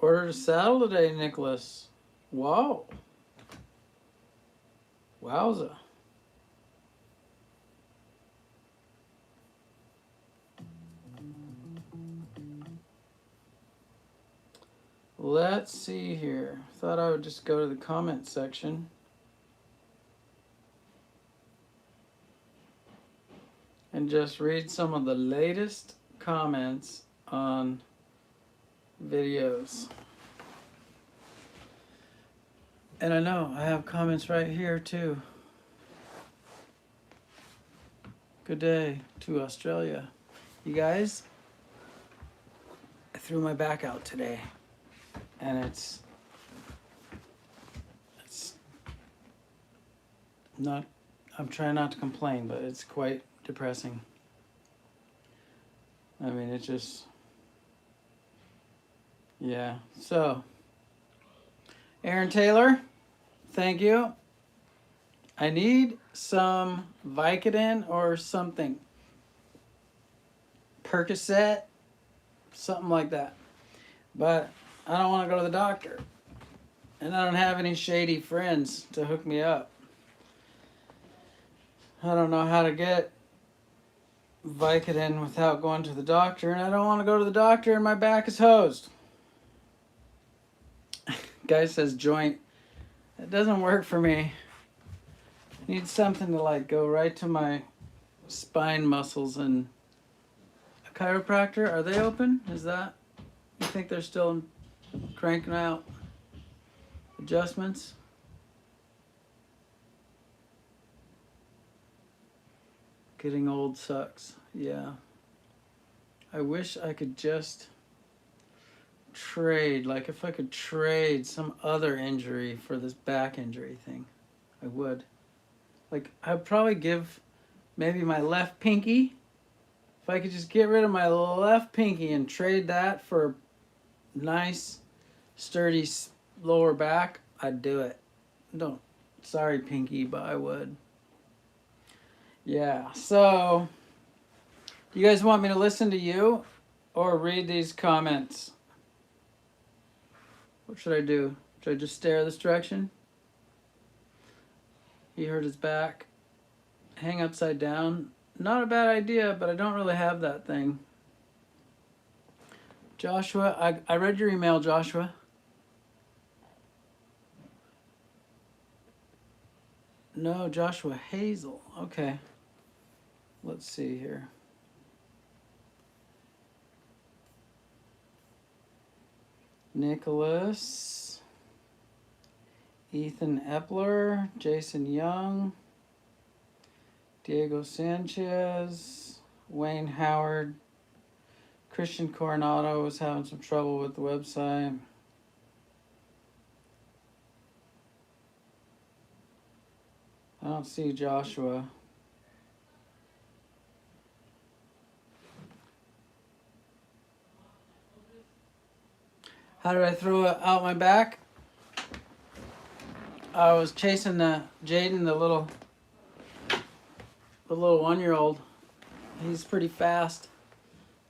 Ordered a saddle today, Nicholas. Whoa. Wowza. Let's see here. Thought I would just go to the comment section. And just read some of the latest comments on videos. And I know I have comments right here too. Good day to Australia. You guys, I threw my back out today. And it's not, I'm trying not to complain, but it's quite depressing. I mean, it just, yeah. So, Aaron Taylor, thank you. I need some Vicodin or something. Percocet, something like that. But I don't want to go to the doctor. And I don't have any shady friends to hook me up. I don't know how to get Vicodin without going to the doctor, and I don't want to go to the doctor and my back is hosed. Guy says joint. It doesn't work for me. I need something to like go right to my spine muscles. And a chiropractor, are they open? Is that, you think they're still cranking out adjustments? Getting old sucks. Yeah. I wish I could just trade, like if I could trade some other injury for this back injury thing, I would. Like, I'd probably give maybe my left pinky. If I could just get rid of my left pinky and trade that for nice, sturdy lower back, I'd do it. Don't, sorry pinky, but I would. Yeah, so, do you guys want me to listen to you or read these comments? What should I do? Should I just stare this direction? He hurt his back. Hang upside down. Not a bad idea, but I don't really have that thing. Joshua, I read your email, Joshua. No, Joshua Hazel. Okay. Let's see here. Nicholas, Ethan Epler, Jason Young, Diego Sanchez, Wayne Howard, Christian Coronado was having some trouble with the website. I don't see Joshua. How did I throw it out my back? I was chasing Jaden, the little 1-year-old. He's pretty fast.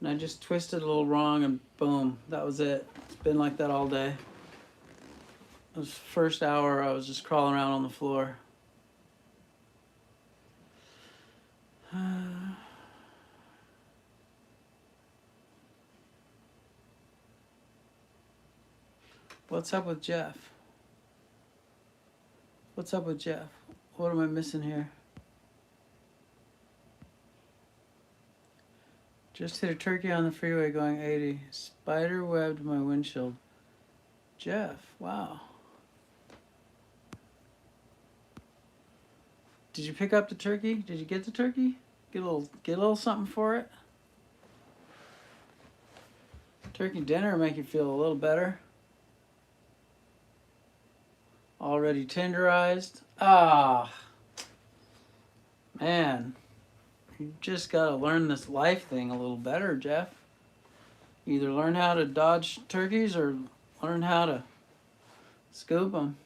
And I just twisted a little wrong and boom, that was it. It's been like that all day. It was the first hour I was just crawling around on the floor. What's up with Jeff? What's up with Jeff? What am I missing here? Just hit a turkey on the freeway going 80. Spider webbed my windshield. Jeff, wow. Did you pick up the turkey? Did you get the turkey? Get a little something for it? Turkey dinner make you feel a little better. Already tenderized. Ah, man. You just gotta learn this life thing a little better, Jeff. Either learn how to dodge turkeys or learn how to scoop them.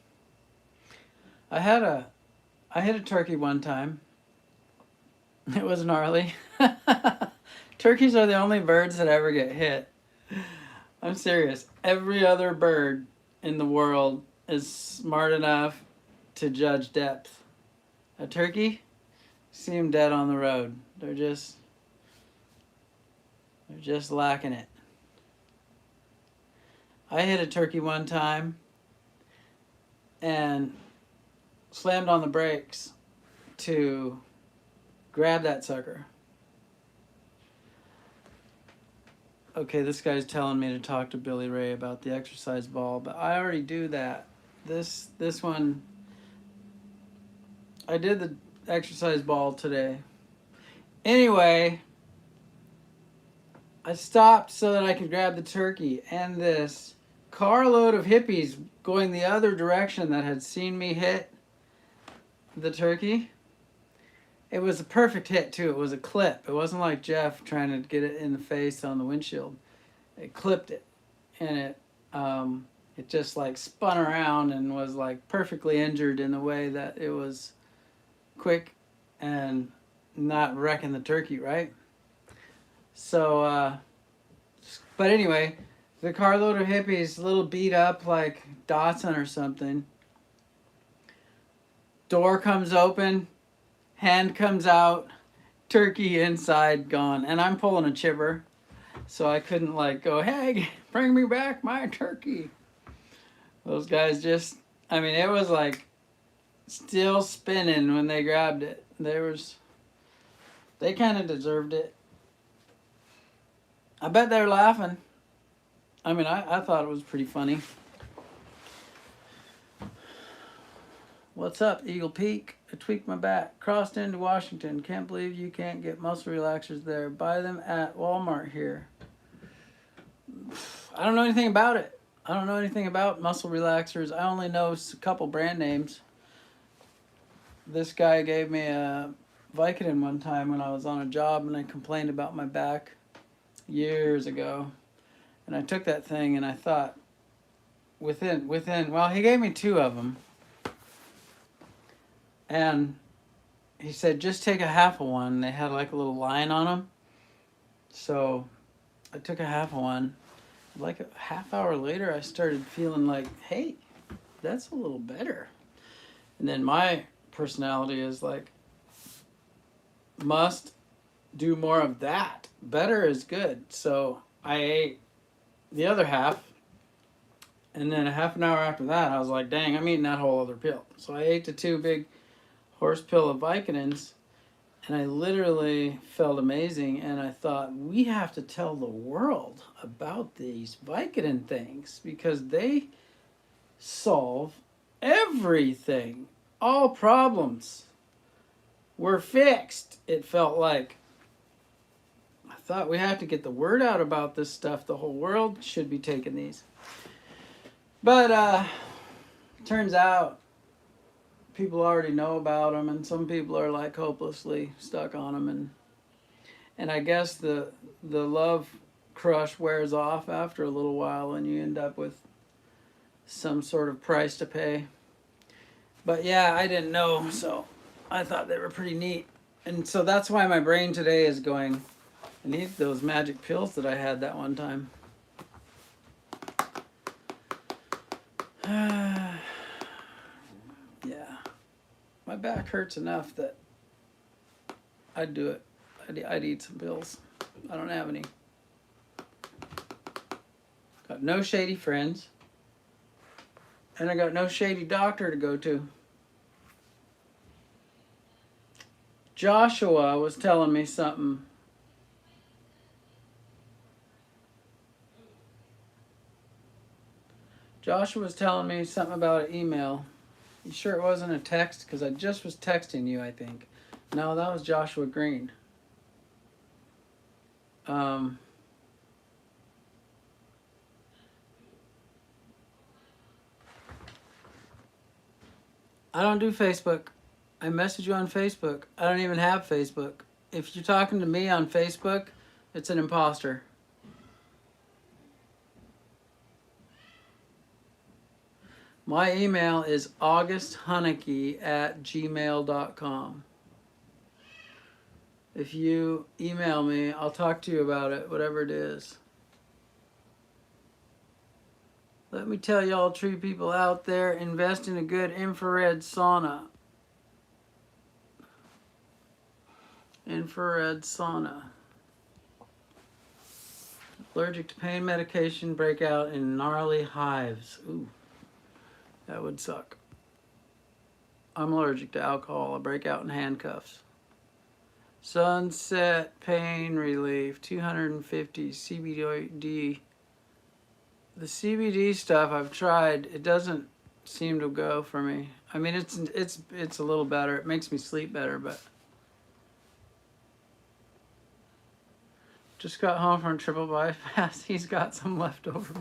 I hit a turkey one time. It was gnarly. Turkeys are the only birds that ever get hit. I'm serious. Every other bird in the world is smart enough to judge depth. A turkey, see them dead on the road. They're just lacking it. I hit a turkey one time and slammed on the brakes to grab that sucker. Okay, this guy's telling me to talk to Billy Ray about the exercise ball, but I already do that. This one, I did the exercise ball today. Anyway, I stopped so that I could grab the turkey, and this carload of hippies going the other direction that had seen me hit the turkey. It was a perfect hit too. It was a clip. It wasn't like Jeff trying to get it in the face on the windshield. It clipped it, and it just like spun around and was like perfectly injured in the way that it was quick and not wrecking the turkey, right? So, but anyway, the carload of hippies, a little beat up like Dotson or something. Door comes open, hand comes out, turkey inside, gone. And I'm pulling a chipper, so I couldn't like go, hey, bring me back my turkey. Those guys just, I mean, it was like still spinning when they grabbed it. They kind of deserved it. I bet they're laughing. I mean, I thought it was pretty funny. What's up, Eagle Peak? I tweaked my back. Crossed into Washington. Can't believe you can't get muscle relaxers there. Buy them at Walmart here. I don't know anything about it. I don't know anything about muscle relaxers. I only know a couple brand names. This guy gave me a Vicodin one time when I was on a job and I complained about my back years ago. And I took that thing and I thought well, he gave me 2 of them. And he said, just take a half of one. They had like a little line on them. So I took a half of one. Like a half hour later, I started feeling like, hey, that's a little better. And then my personality is like, must do more of that. Better is good. So I ate the other half. And then a half an hour after that, I was like, dang, I'm eating that whole other pill. So I ate the 2 big horse pill of Vicodins, and I literally felt amazing. And I thought, we have to tell the world about these Vicodin things because they solve everything. All problems were fixed, it felt like. I thought we have to get the word out about this stuff. The whole world should be taking these. But turns out people already know about them, and some people are like hopelessly stuck on them, and I guess the love crush wears off after a little while, and you end up with some sort of price to pay. But yeah, I didn't know, so I thought they were pretty neat, and so that's why my brain today is going, I need those magic pills that I had that one time. Yeah, my back hurts enough that I'd do it. I'd eat some pills. I don't have any. Got no shady friends. And I got no shady doctor to go to. Joshua was telling me something. Joshua was telling me something about an email. You sure it wasn't a text? Because I just was texting you, I think. No, that was Joshua Green. I don't do Facebook. I message you on Facebook. I don't even have Facebook. If you're talking to me on Facebook, it's an imposter. My email is augusthunneke@gmail.com. If you email me, I'll talk to you about it, whatever it is. Let me tell y'all, tree people out there, invest in a good infrared sauna. Infrared sauna. Allergic to pain medication, breakout in gnarly hives. Ooh, that would suck. I'm allergic to alcohol. I break out in handcuffs. Sunset pain relief, 250 CBD. The CBD stuff I've tried, it doesn't seem to go for me. I mean, it's a little better. It makes me sleep better, but just got home from triple bypass. He's got some leftover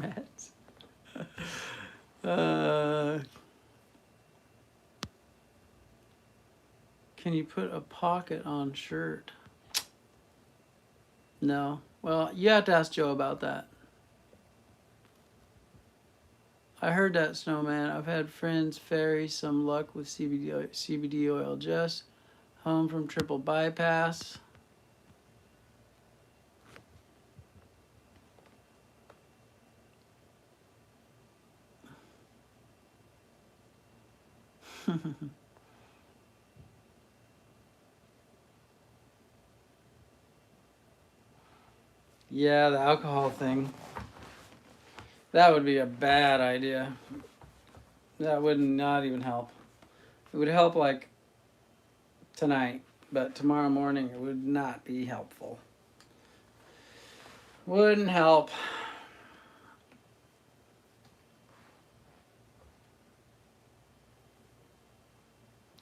meds. Can you put a pocket on shirt? No. Well, you have to ask Joe about that. I heard that, Snowman. I've had friends ferry some luck with CBD oil. Just home from triple bypass. Yeah, the alcohol thing. That would be a bad idea. That would not even help. It would help like tonight, but tomorrow morning it would not be helpful. Wouldn't help.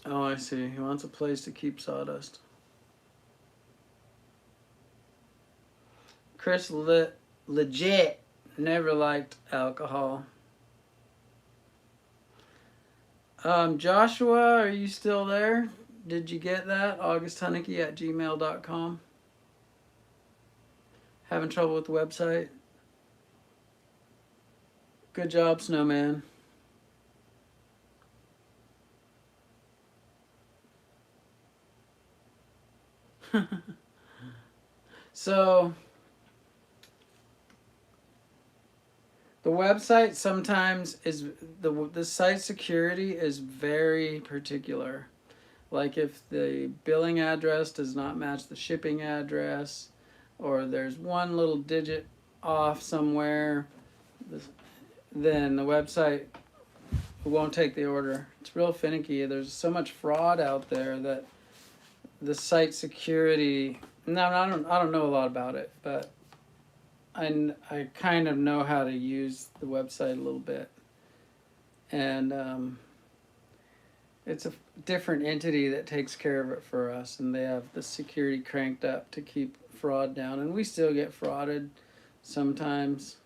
Oh, I see. He wants a place to keep sawdust. Chris legit never liked alcohol. Joshua, are you still there? Did you get that? AugustHunneke@gmail.com. Having trouble with the website? Good job, Snowman. So the website sometimes is the site security is very particular. Like if the billing address does not match the shipping address, or there's one little digit off somewhere, then the website won't take the order. It's real finicky. There's so much fraud out there that the site security. No, I don't know a lot about it, but I kind of know how to use the website a little bit, and it's a different entity that takes care of it for us, and they have the security cranked up to keep fraud down, and we still get frauded sometimes.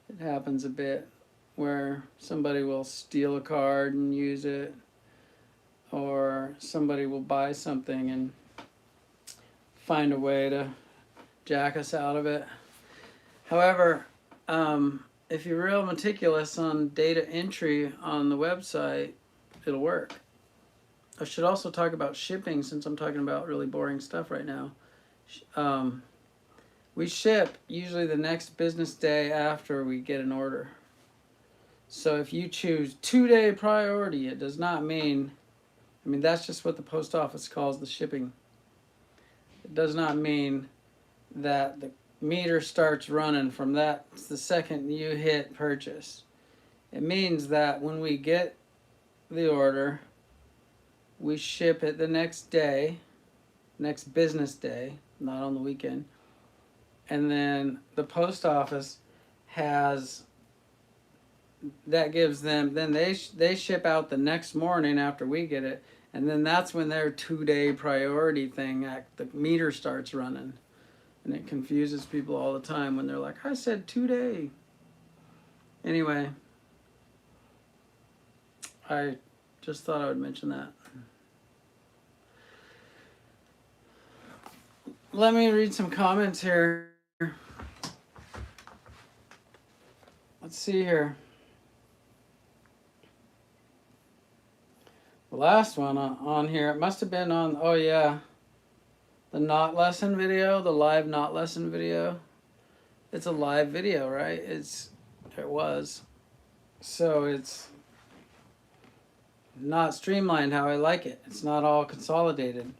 It happens a bit where somebody will steal a card and use it, or somebody will buy something and find a way to jack us out of it. However, if you're real meticulous on data entry on the website, it'll work. I should also talk about shipping, since I'm talking about really boring stuff right now. We ship usually the next business day after we get an order. So if you choose 2-day priority, it does not mean, I mean, that's just what the post office calls the shipping. It does not mean that the meter starts running from that the second you hit purchase. It means that when we get the order, we ship it the next day, next business day, not on the weekend. And then the post office has, that gives them, then they ship out the next morning after we get it, and then that's when their 2-day priority thing, the meter starts running. And it confuses people all the time when they're like, I said 2-day. Anyway, I just thought I would mention that. Let me read some comments here. Let's see here. The last one on here, it must have been on, oh yeah, the knot lesson video, the live knot lesson video. It's a live video, right? It was. So it's not streamlined how I like it. It's not all consolidated.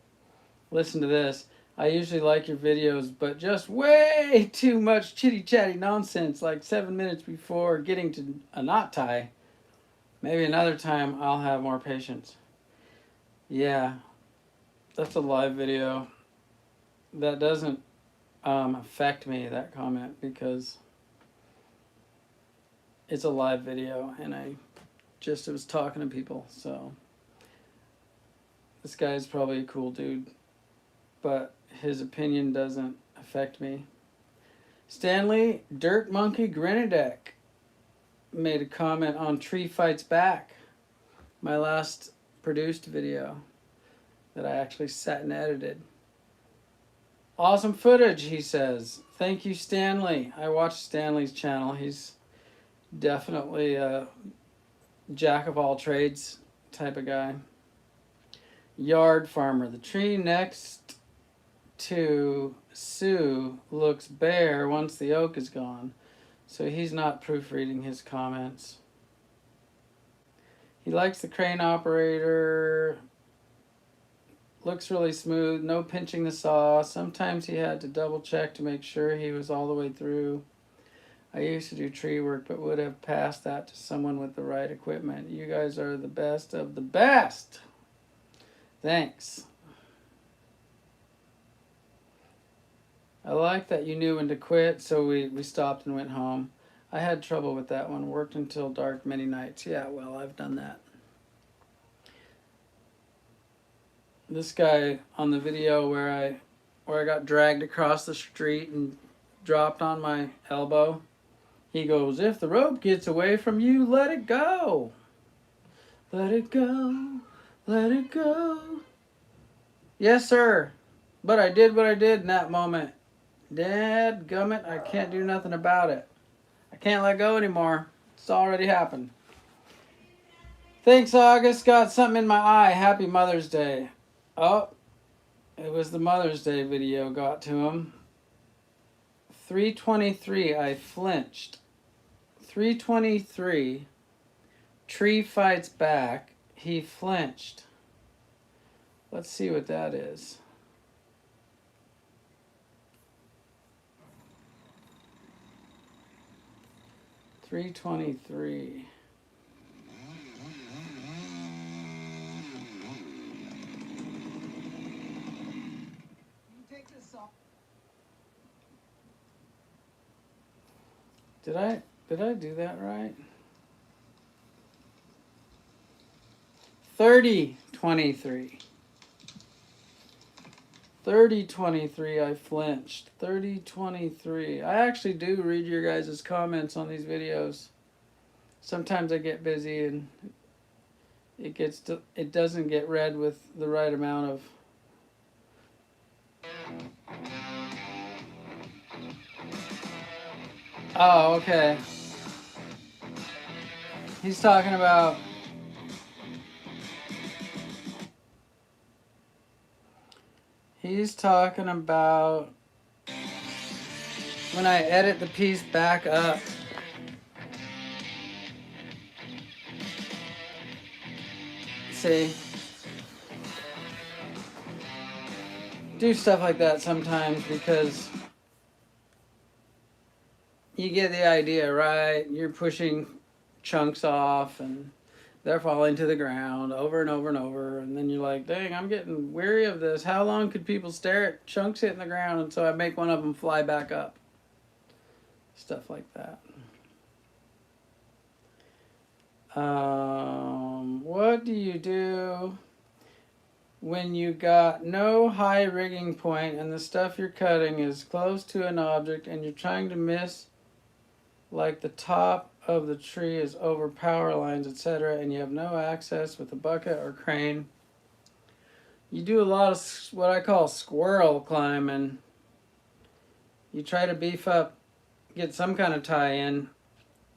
Listen to this. I usually like your videos, but just way too much chitty chatty nonsense, like 7 minutes before getting to a knot tie. Maybe another time I'll have more patience. Yeah, that's a live video. That doesn't affect me, that comment, because it's a live video and I just was talking to people. So this guy's probably a cool dude, but his opinion doesn't affect me. Stanley Dirt Monkey Grenadek made a comment on Tree Fights Back, my last produced video that I actually sat and edited. Awesome footage, he says. Thank you, Stanley. I watched Stanley's channel. He's definitely a jack of all trades type of guy. Yard farmer. The tree next to Sue looks bare once the oak is gone. So he's not proofreading his comments. He likes the crane operator. Looks really smooth. No pinching the saw. Sometimes he had to double check to make sure he was all the way through. I used to do tree work, but would have passed that to someone with the right equipment. You guys are the best of the best. Thanks. I like that you knew when to quit, so we stopped and went home. I had trouble with that one. Worked until dark many nights. Yeah, well, I've done that. This guy on the video where I got dragged across the street and dropped on my elbow, he goes, if the rope gets away from you, let it go. Let it go. Let it go. Yes, sir. But I did what I did in that moment. Dadgummit, I can't do nothing about it. I can't let go anymore. It's already happened. Thanks, August. Got something in my eye. Happy Mother's Day. Oh, it was the Mother's Day video got to him. 323, I flinched. 323, Tree Fights Back, he flinched. Let's see what that is. $323. Did I do that right? 3023. 3023, I flinched. 3023. I actually do read your guys' comments on these videos. Sometimes I get busy and it doesn't get read with the right amount of. Oh, okay. He's talking about when I edit the piece back up. See? Do stuff like that sometimes because you get the idea, right? You're pushing chunks off and they're falling to the ground over and over and over, and then you're like, dang, I'm getting weary of this. How long could people stare at chunks hitting the ground? And so I make one of them fly back up. Stuff like that. What do you do when you got no high rigging point and the stuff you're cutting is close to an object and you're trying to miss, like the top of the tree is over power lines, etc., and you have no access with a bucket or crane? You do a lot of what I call squirrel climbing. You try to beef up, get some kind of tie in,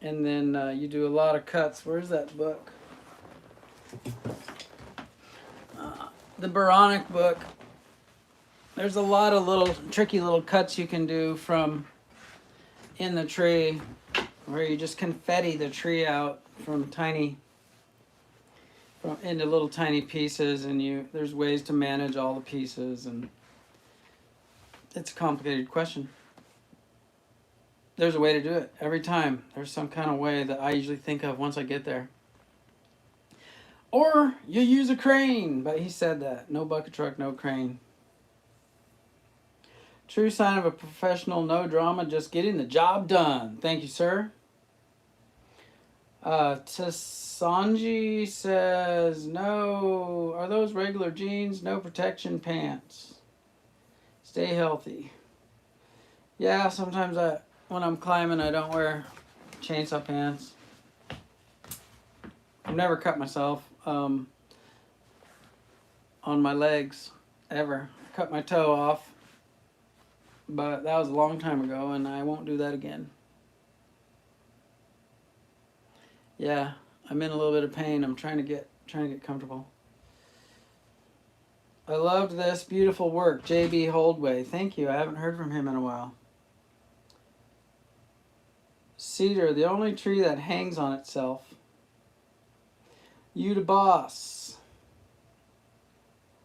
and then you do a lot of cuts. Where's that book? The Boronic book. There's a lot of little tricky little cuts you can do from in the tree where you just confetti the tree out from into little tiny pieces, and there's ways to manage all the pieces, and it's a complicated question. There's a way to do it every time. There's some kind of way that I usually think of once I get there. Or you use a crane, but he said that. No bucket truck, no crane. True sign of a professional, no drama, just getting the job done. Thank you, sir. Tasanji says, no, are those regular jeans? No protection pants. Stay healthy. Yeah, sometimes when I'm climbing, I don't wear chainsaw pants. I've never cut myself on my legs, ever. I cut my toe off, but that was a long time ago, and I won't do that again. Yeah, I'm in a little bit of pain. I'm trying to get comfortable. I loved this beautiful work, J.B. Holdway. Thank you. I haven't heard from him in a while. Cedar, the only tree that hangs on itself. You the boss.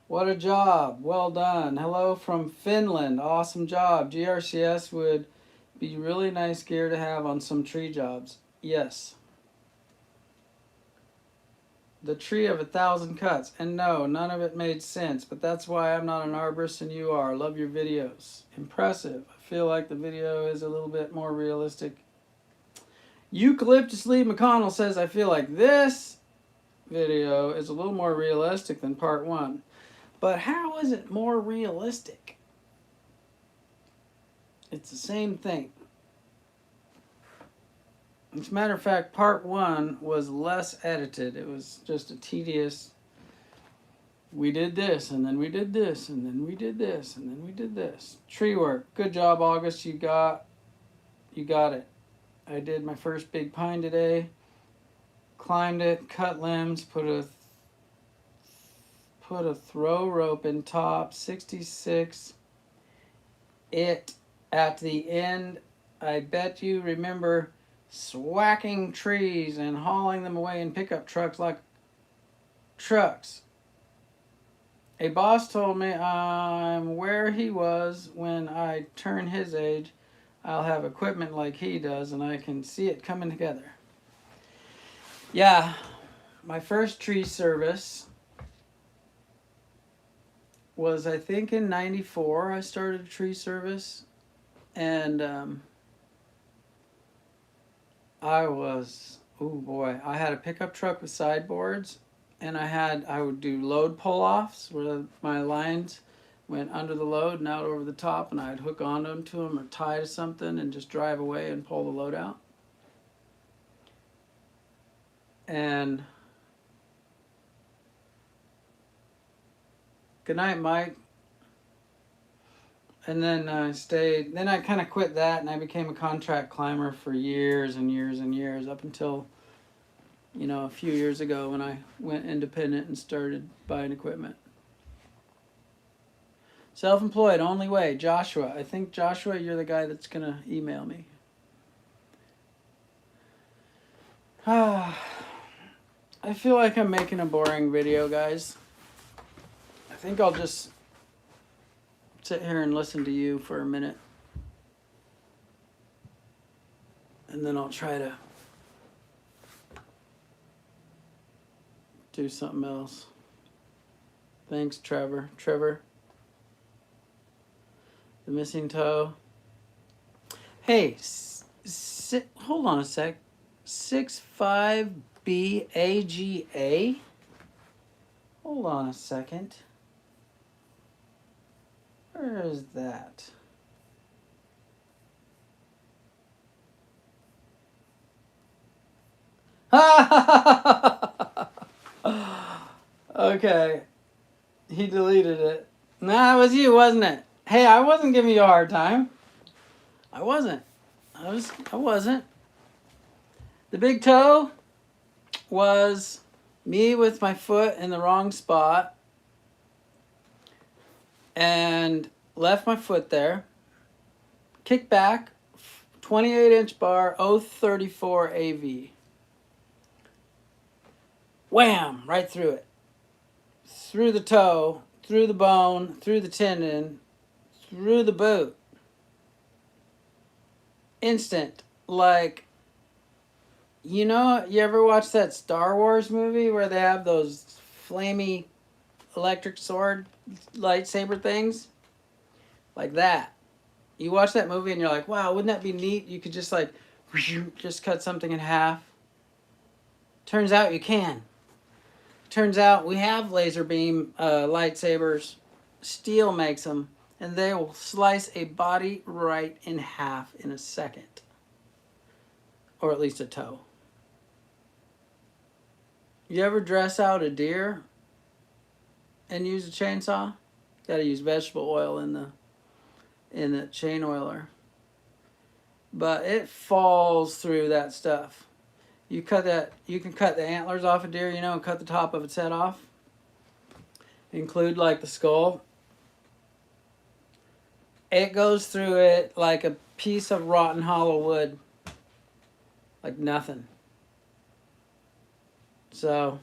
What a job. Well done. Hello from Finland. Awesome job. GRCS would be really nice gear to have on some tree jobs. Yes. The tree of 1,000 cuts. And no, none of it made sense, but that's why I'm not an arborist and you are. Love your videos. Impressive. I feel like the video is a little bit more realistic. Eucalyptus Lee McConnell says, I feel like this video is a little more realistic than part 1. But how is it more realistic? It's the same thing. As a matter of fact, part 1 was less edited. It was just a tedious, we did this, and then we did this, and then we did this, and then we did this. Tree work. Good job, August. You got it. I did my first big pine today. Climbed it, cut limbs, put a throw rope in top, 66. It at the end. I bet you remember swacking trees and hauling them away in pickup trucks like trucks. A boss told me I'm where he was when I turn his age. I'll have equipment like he does, and I can see it coming together. Yeah, my first tree service was, I think, in 94. I started a tree service, and I had a pickup truck with sideboards, and I would do load pull-offs where my lines went under the load and out over the top, and I'd hook onto them or tie to something and just drive away and pull the load out. And good night, Mike. And then I stayed. Then I kind of quit that, and I became a contract climber for years and years and years, up until, a few years ago when I went independent and started buying equipment. Self-employed, only way. Joshua. I think, Joshua, you're the guy that's going to email me. I feel like I'm making a boring video, guys. I think I'll just sit here and listen to you for a minute. And then I'll try to do something else. Thanks, Trevor. The missing toe. Hey, hold on a sec. 65BAGA? Hold on a second. Where is that? Okay. He deleted it. Nah, it was you, wasn't it? Hey, I wasn't giving you a hard time. I wasn't. The big toe was me with my foot in the wrong spot and left my foot there, kicked back 28-inch bar, 034 AV. Wham! Right through it. Through the toe, through the bone, through the tendon, through the boot. Instant. Like, you know, you ever watch that Star Wars movie where they have those flamey electric sword lightsaber things? Like that. You watch that movie and you're like, wow, wouldn't that be neat? You could just like, just cut something in half. Turns out you can. Turns out we have laser beam lightsabers. Steel makes them. And they will slice a body right in half in a second. Or at least a toe. You ever dress out a deer and use a chainsaw? Gotta use vegetable oil in the chain oiler. But it falls through that stuff. You can cut the antlers off a deer, you know, and cut the top of its head off. Include like the skull. It goes through it like a piece of rotten hollow wood. Like nothing. So,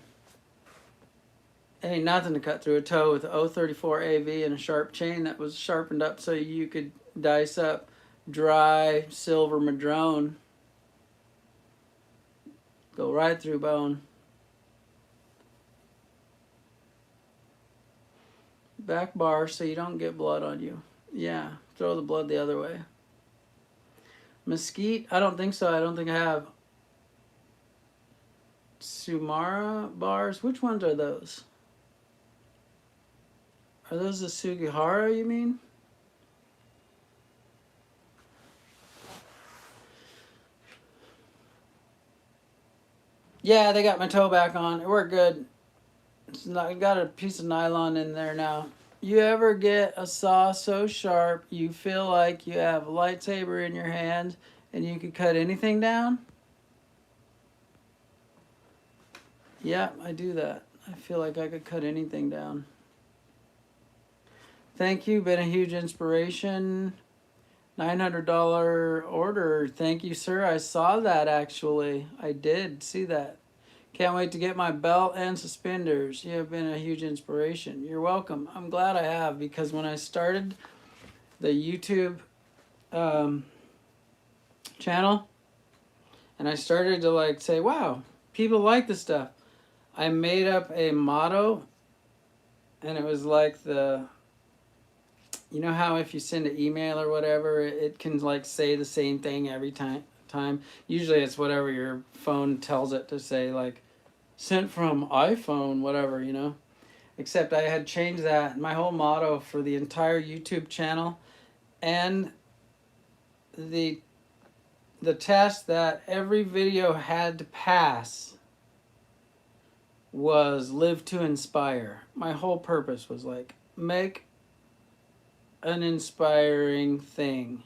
ain't nothing to cut through a toe with a 034 AV and a sharp chain that was sharpened up so you could dice up dry silver madrone. Go right through bone. Back bar so you don't get blood on you. Yeah, throw the blood the other way. Mesquite? I don't think so. I don't think I have. Sumara bars? Which ones are those? Are those the Sugihara, you mean? Yeah, they got my toe back on. It worked good. It's not, got a piece of nylon in there now. You ever get a saw so sharp you feel like you have a lightsaber in your hand and you could cut anything down? Yeah, I do that. I feel like I could cut anything down. Thank you. Been a huge inspiration. $900 order. Thank you, sir. I saw that actually. I did see that. Can't wait to get my belt and suspenders. You have been a huge inspiration. You're welcome. I'm glad I have, because when I started the YouTube channel and I started to like say, wow, people like this stuff, I made up a motto, and it was like you know how if you send an email or whatever, it can like say the same thing every time. Usually it's whatever your phone tells it to say, like sent from iPhone, whatever, you know. Except I had changed that. My whole motto for the entire YouTube channel and the test that every video had to pass was live to inspire. My whole purpose was like, make an inspiring thing.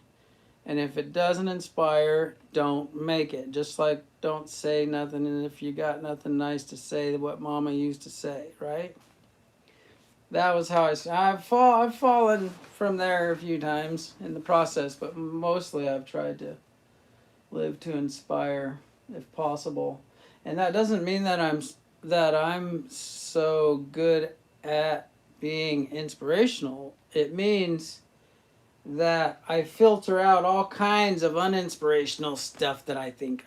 And if it doesn't inspire, don't make it. Just like don't say nothing, and if you got nothing nice to say, what mama used to say, right? That was how I've fallen from there a few times in the process, but mostly I've tried to live to inspire if possible. And that doesn't mean that I'm so good at being inspirational. It means that I filter out all kinds of uninspirational stuff that I think of.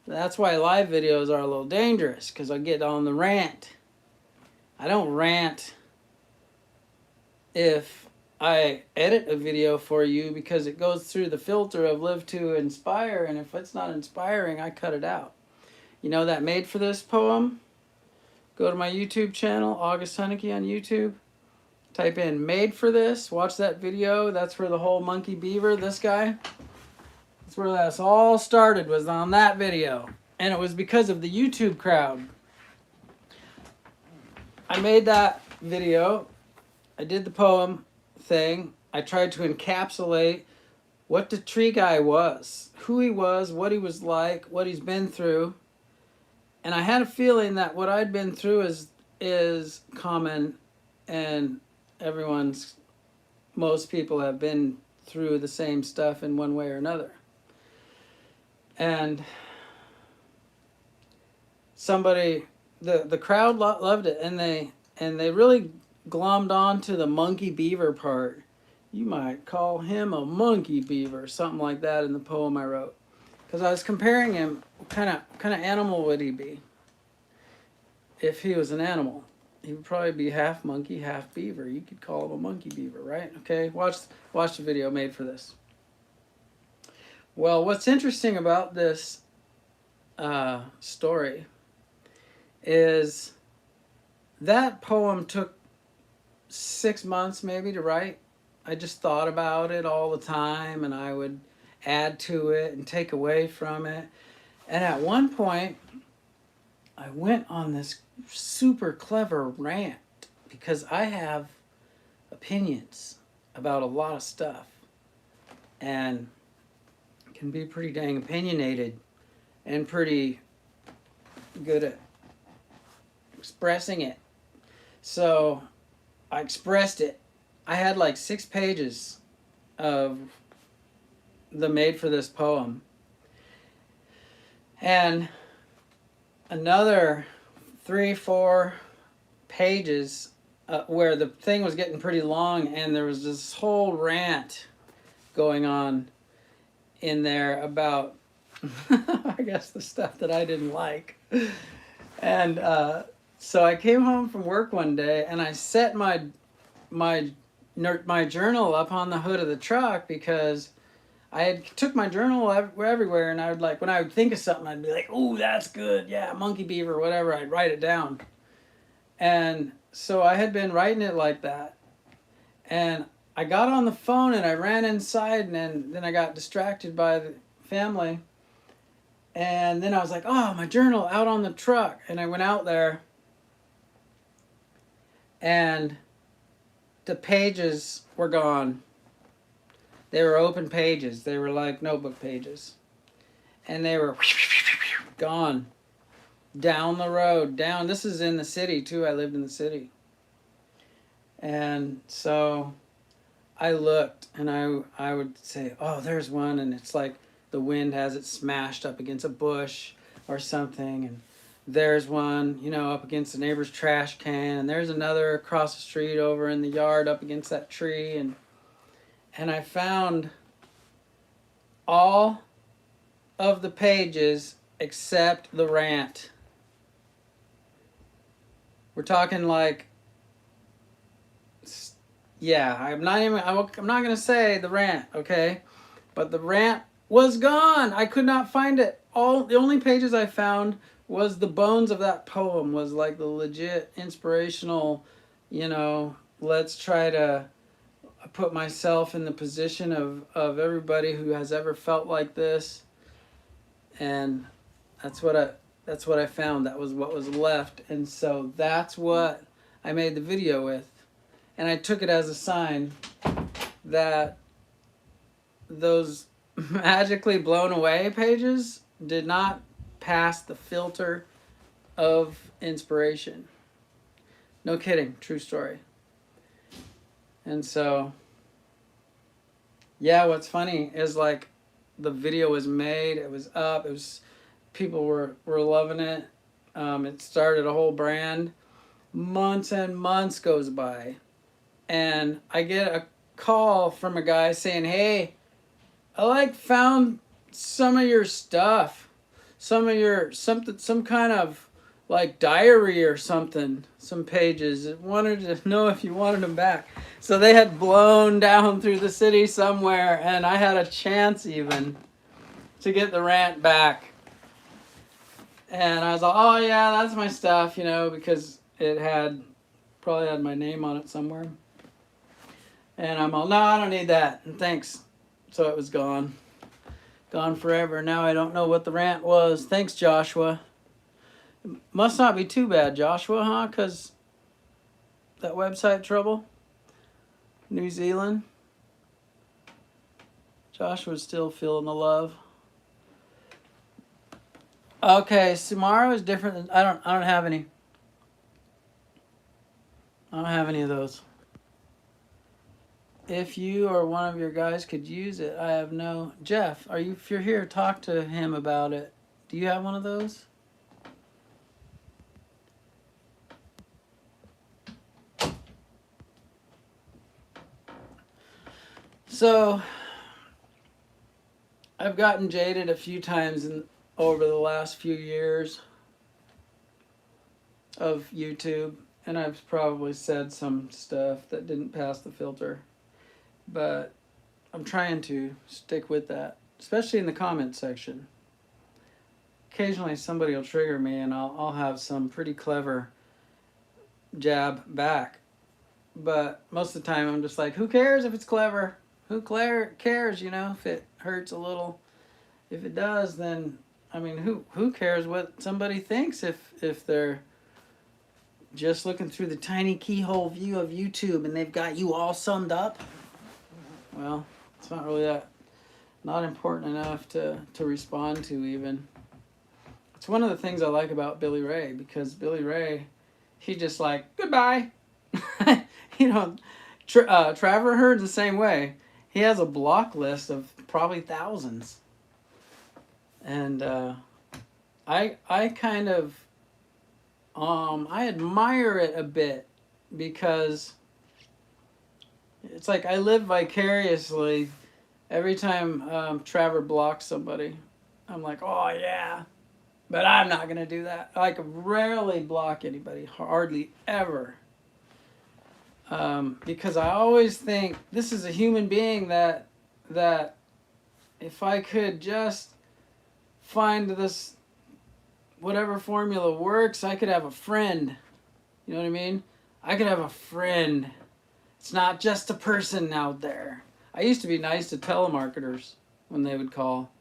That's why live videos are a little dangerous, because I get on the rant. I don't rant if I edit a video for you, because it goes through the filter of live to inspire, and if it's not inspiring, I cut it out. You know that Made for This poem? Go to my YouTube channel, August Hunneke on YouTube. Type in Made for This. Watch that video. That's where the whole monkey beaver, this guy, that's where that's all started, was on that video. And it was because of the YouTube crowd. I made that video. I did the poem thing. I tried to encapsulate what the tree guy was, who he was, what he was like, what he's been through. And I had a feeling that what I'd been through is common, and most people have been through the same stuff in one way or another. And somebody, the crowd loved it, and they really glommed on to the monkey beaver part. You might call him a monkey beaver, something like that in the poem I wrote. Because I was comparing him, what kind of animal would he be if he was an animal? He would probably be half monkey, half beaver. You could call him a monkey beaver, right? Okay, watch the video made for this. Well, what's interesting about this story is that poem took 6 months maybe to write. I just thought about it all the time, and I would add to it and take away from it. And at one point, I went on this super clever rant because I have opinions about a lot of stuff and can be pretty dang opinionated and pretty good at expressing it. So I expressed it. I had like 6 pages of the made for this poem, and another 3-4 pages where the thing was getting pretty long, and there was this whole rant going on in there about I guess the stuff that I didn't like. And so I came home from work one day, and I set my journal up on the hood of the truck because I had took my journal everywhere, and I would, like, when I would think of something, I'd be like, "Oh, that's good, yeah, monkey beaver," whatever. I'd write it down, and so I had been writing it like that, and I got on the phone and I ran inside, and then I got distracted by the family, and then I was like, "Oh, my journal out on the truck," and I went out there, and the pages were gone. They were open pages. They were like notebook pages. And they were gone. Down the road. Down. This is in the city, too. I lived in the city. And so I looked, and I would say, "Oh, there's one." And it's like the wind has it smashed up against a bush or something. And there's one, up against the neighbor's trash can. And there's another across the street over in the yard up against that tree. And I found all of the pages except the rant. We're talking like, yeah, I'm not going to say the rant, okay? But the rant was gone. I could not find it. The only pages I found was the bones of that poem, was like the legit inspirational, let's try to put myself in the position of everybody who has ever felt like this, and that's what I found. That was what was left, and so that's what I made the video with, and I took it as a sign that those magically blown away pages did not pass the filter of inspiration. No kidding, true story. And so, yeah, what's funny is, like, the video was made, it was up, people were loving it. It started a whole brand. Months and months goes by, and I get a call from a guy saying, "Hey, I found some of your stuff, some kind of like diary or something, some pages. I wanted to know if you wanted them back." So they had blown down through the city somewhere, and I had a chance even to get the rant back. And I was like, "Oh yeah, that's my stuff," because it probably had my name on it somewhere. And I'm all, "No, I don't need that, and thanks." So it was gone. Gone forever. Now I don't know what the rant was. Thanks, Joshua. It must not be too bad, Joshua, huh? Because that website trouble? New Zealand? Joshua's still feeling the love. Okay, tomorrow is different than, I don't have any. I don't have any of those. if you or one of your guys could use it. I have no. Jeff, are you? If you're here, talk to him about it. Do you have one of those? So, I've gotten jaded a few times over the last few years of YouTube, and I've probably said some stuff that didn't pass the filter, but I'm trying to stick with that, especially in the comment section. Occasionally somebody will trigger me and I'll have some pretty clever jab back, but most of the time I'm just like, who cares if it's clever? Who cares, you know, if it hurts a little? If it does, then I mean, who cares what somebody thinks if they're just looking through the tiny keyhole view of YouTube and they've got you all summed up? Well, it's not really not important enough to respond to even. It's one of the things I like about Billy Ray, because Billy Ray, he just like, goodbye. You know, Trevor Hurd's the same way. He has a block list of probably thousands. And I kind of, I admire it a bit, because it's like I live vicariously every time Trevor blocks somebody. I'm like, oh yeah, but I'm not going to do that. I rarely block anybody, hardly ever. Because I always think this is a human being that if I could just find this, whatever formula works, I could have a friend. You know what I mean? I could have a friend. It's not just a person out there. I used to be nice to telemarketers when they would call.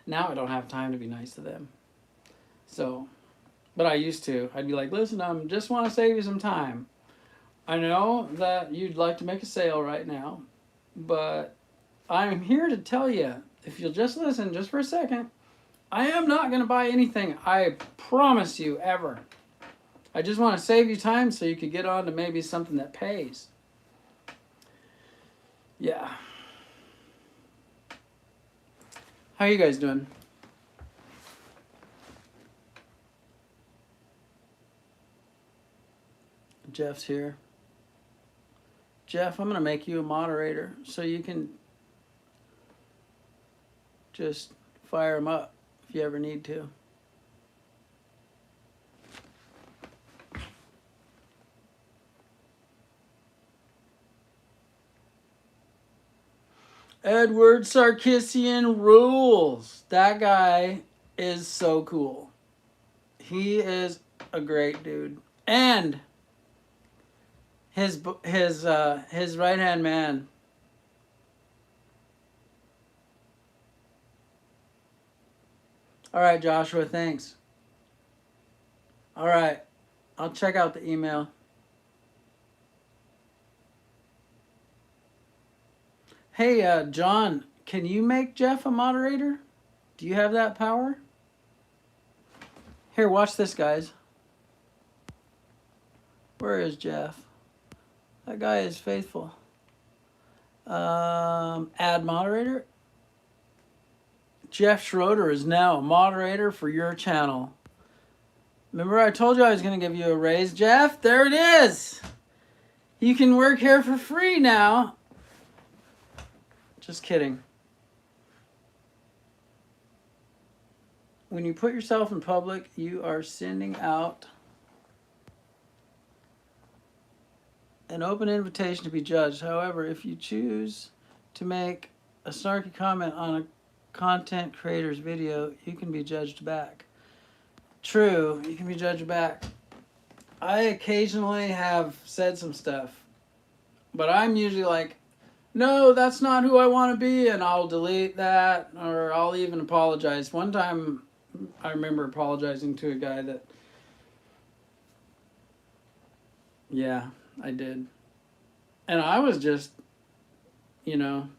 Now I don't have time to be nice to them. So, but I used to. I'd be like, listen, I just want to save you some time. I know that you'd like to make a sale right now, but I'm here to tell you, if you'll just listen just for a second, I am not going to buy anything, I promise you, ever. I just want to save you time so you could get on to maybe something that pays. Yeah. How you guys doing? Jeff's here. Jeff, I'm going to make you a moderator so you can just fire him up if you ever need to. Edward Sarkisian rules. That guy is so cool. He is a great dude. And his right hand man. All right, Joshua, thanks. All right, I'll check out the email. Hey, John, can you make Jeff a moderator? Do you have that power? Here, watch this, guys. Where is Jeff? That guy is faithful. Add moderator. Jeff Schroeder is now a moderator for your channel. Remember I told you I was going to give you a raise, Jeff? There it is. You can work here for free now. Just kidding. When you put yourself in public, you are sending out an open invitation to be judged. However, if you choose to make a snarky comment on a content creator's video, you can be judged back. True, you can be judged back. I occasionally have said some stuff, but I'm usually like, no, that's not who I want to be, and I'll delete that, or I'll even apologize. One time, I remember apologizing to a guy that, yeah, I did. And I was just, you know,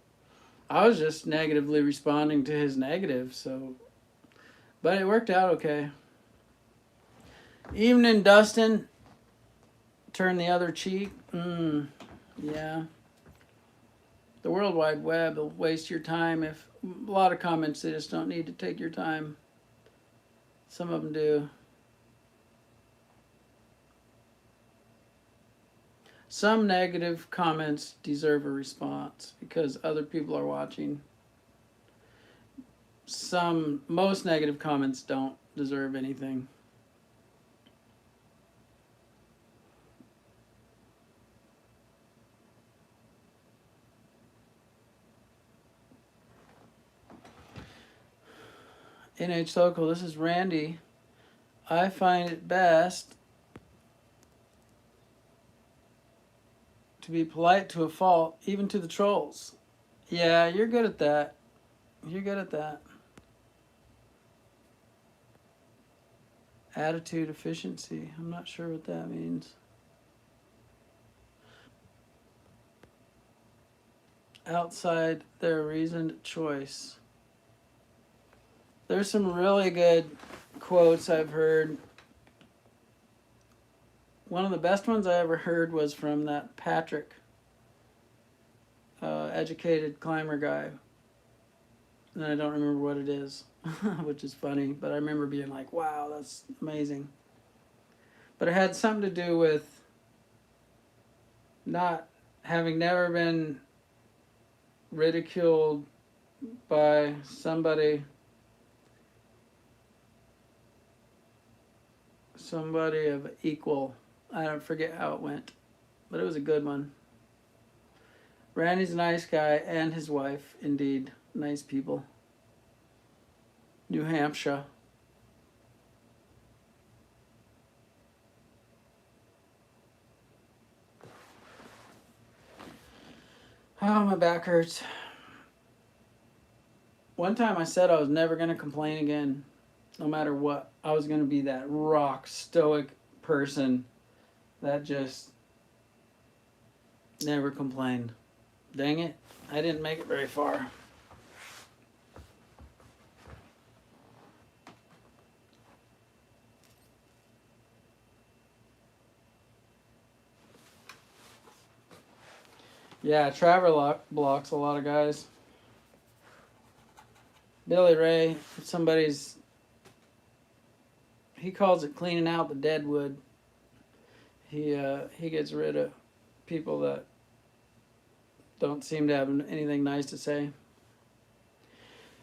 I was just negatively responding to his negative, so, but it worked out okay. Evening, Dustin. Turn the other cheek. Yeah. The World Wide Web will waste your time. If a lot of comments, they just don't need to take your time. Some of them do. Some negative comments deserve a response because other people are watching. Most negative comments don't deserve anything. NH Local, this is Randy. I find it best to be polite to a fault, even to the trolls. Yeah, you're good at that. You're good at that. Attitude efficiency. I'm not sure what that means. Outside their reasoned choice. There's some really good quotes I've heard. One of the best ones I ever heard was from that Patrick, educated climber guy. And I don't remember what it is, which is funny, but I remember being like, wow, that's amazing. But it had something to do with not having never been ridiculed by somebody of equal. I don't forget how it went, but it was a good one. Randy's a nice guy, and his wife, indeed, nice people. New Hampshire. Oh, my back hurts. One time I said I was never going to complain again, no matter what. I was going to be that rock stoic person that just never complained. Dang it, I didn't make it very far. Yeah, Trevor blocks a lot of guys. Billy Ray, he calls it cleaning out the dead wood. He gets rid of people that don't seem to have anything nice to say.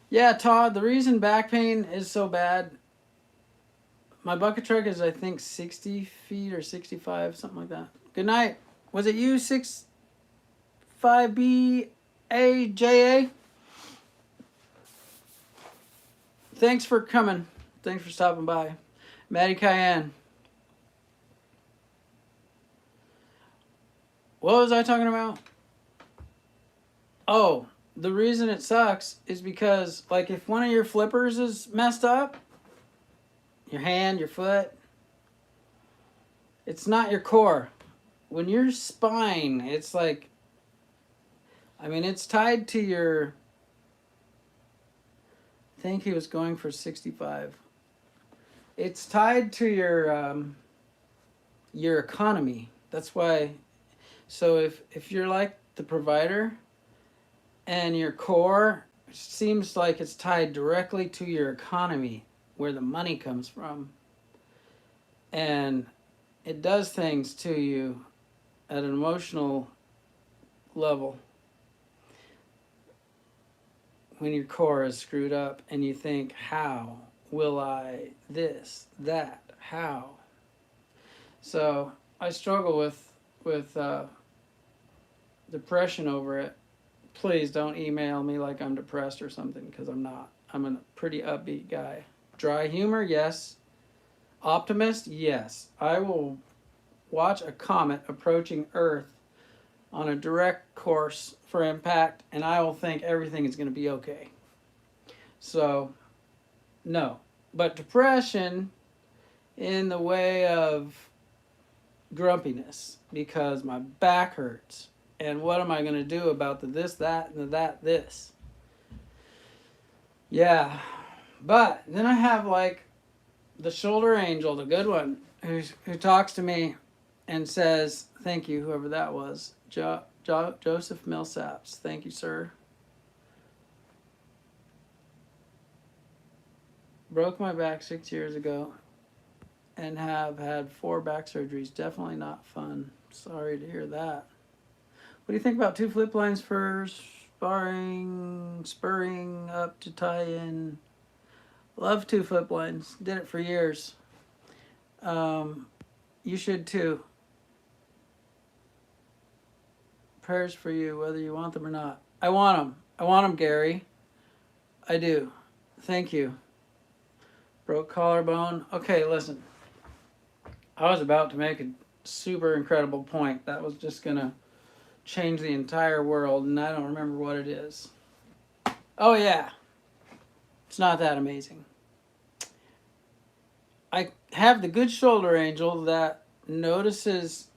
Yeah, Todd, the reason back pain is so bad, my bucket truck is, I think, 60 feet or 65, something like that. Good night. Was it you, 65BAJA? Thanks for coming. Thanks for stopping by. Maddie Cayenne. What was I talking about? Oh, the reason it sucks is because, like, if one of your flippers is messed up, your hand, your foot, it's not your core. When your spine, it's like, I mean, it's tied to your, I think he was going for 65. It's tied to your economy. That's why, so if you're like the provider and your core seems like it's tied directly to your economy, where the money comes from, and it does things to you at an emotional level when your core is screwed up and you think, how will I this, that, how? So I struggle with depression over it. Please don't email me like I'm depressed or something, because I'm not. I'm a pretty upbeat guy. Dry humor, yes. Optimist, yes. I will watch a comet approaching Earth on a direct course for impact, and I will think everything is going to be okay. So, no. But depression in the way of grumpiness, because my back hurts. And what am I going to do about the this, that, and the that, this? Yeah. But then I have, like, the shoulder angel, the good one, who talks to me and says, thank you, whoever that was, Joseph Millsaps. Thank you, sir. Broke my back 6 years ago and have had 4 back surgeries. Definitely not fun. Sorry to hear that. What do you think about 2 flip lines for spurring up to tie in? Love 2 flip lines. Did it for years. You should too. Prayers for you, whether you want them or not. I want them. I want them, Gary. I do. Thank you. Broke collarbone. Okay, listen. I was about to make a super incredible point that was just going to change the entire world, and I don't remember what it is. Oh, yeah. It's not that amazing. I have the good shoulder angel that notices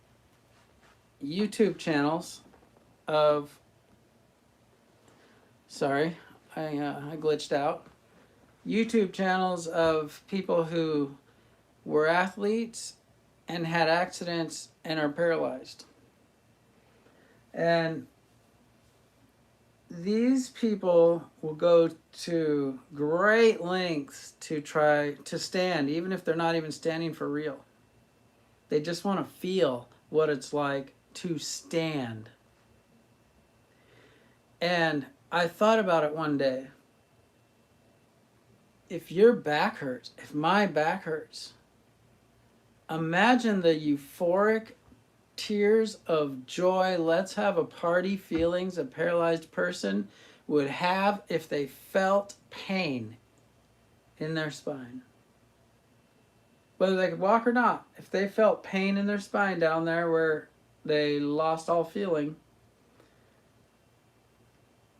YouTube channels of... Sorry, I glitched out. YouTube channels of people who were athletes and had accidents and are paralyzed. And these people will go to great lengths to try to stand, even if they're not even standing for real. They just want to feel what it's like to stand. And I thought about it one day. If your back hurts, if my back hurts, imagine the euphoric tears of joy, let's have a party feelings a paralyzed person would have if they felt pain in their spine. Whether they could walk or not, if they felt pain in their spine down there where they lost all feeling,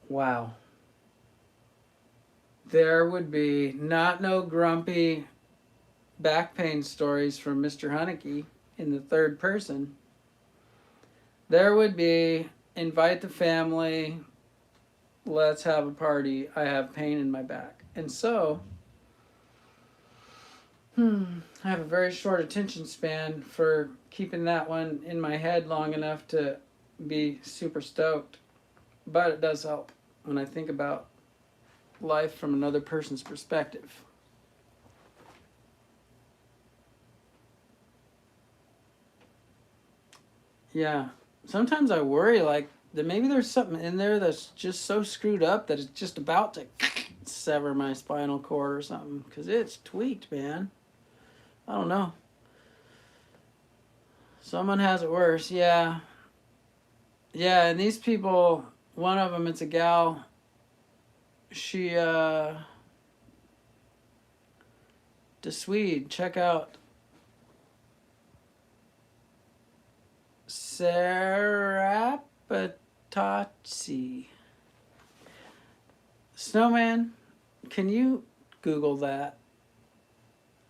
wow. There would be not no grumpy back pain stories from Mr. Haneke in the third person. There would be, invite the family, let's have a party, I have pain in my back. And so, I have a very short attention span for keeping that one in my head long enough to be super stoked. But it does help when I think about life from another person's perspective. Yeah. Sometimes I worry like that maybe there's something in there that's just so screwed up that it's just about to sever my spinal cord or something, because it's tweaked, man. I don't know. Someone has it worse. Yeah, and these people, one of them, it's a gal, she the Swede, check out Sarapatazzi. Snowman, can you Google that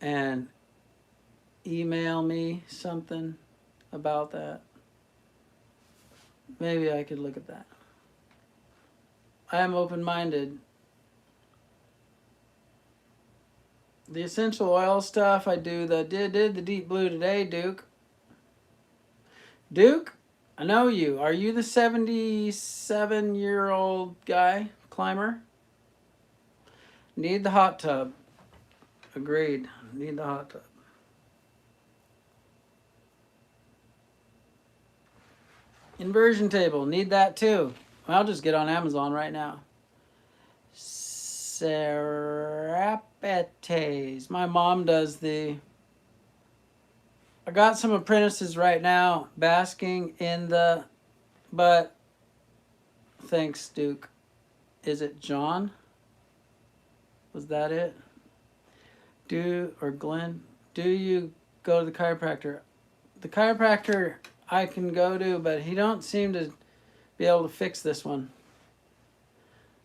and email me something about that? Maybe I could look at that. I am open-minded. The essential oil stuff, I do did the deep blue today, Duke. Duke, I know you. Are you the 77-year-old guy, climber? Need the hot tub. Agreed. Need the hot tub. Inversion table. Need that too. I'll just get on Amazon right now. Serapetes. My mom does the... I got some apprentices right now basking in the... But thanks, Duke. Is it John? Was that it? Glenn, do you go to the chiropractor? The chiropractor I can go to, but he don't seem to be able to fix this one.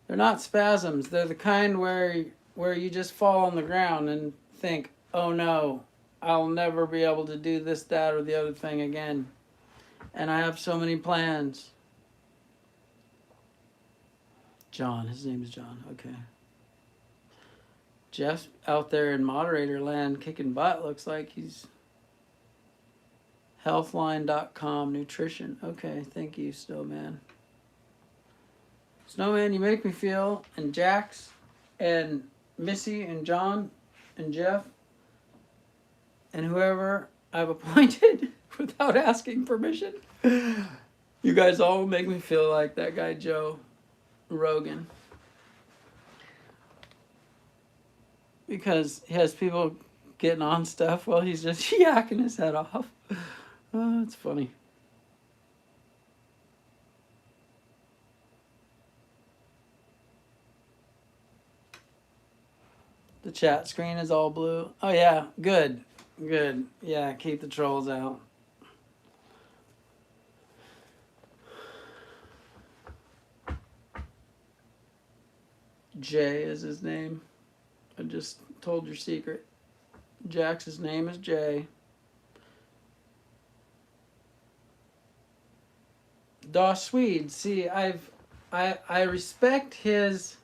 They're not spasms. They're the kind where you just fall on the ground and think, oh no, I'll never be able to do this, that, or the other thing again. And I have so many plans. John, his name is John, okay. Jeff's out there in moderator land kicking butt. Looks like he's Healthline.com nutrition. Okay, thank you, Snowman. Snowman, you make me feel, and Jax, and Missy, and John, and Jeff, and whoever I've appointed without asking permission. You guys all make me feel like that guy Joe Rogan. Because he has people getting on stuff while he's just yakking his head off. Oh, it's funny. The chat screen is all blue. Oh yeah, good. Good. Yeah, keep the trolls out. Jay is his name. I just told your secret. Jax's name is Jay. Doss Swede. See, I respect his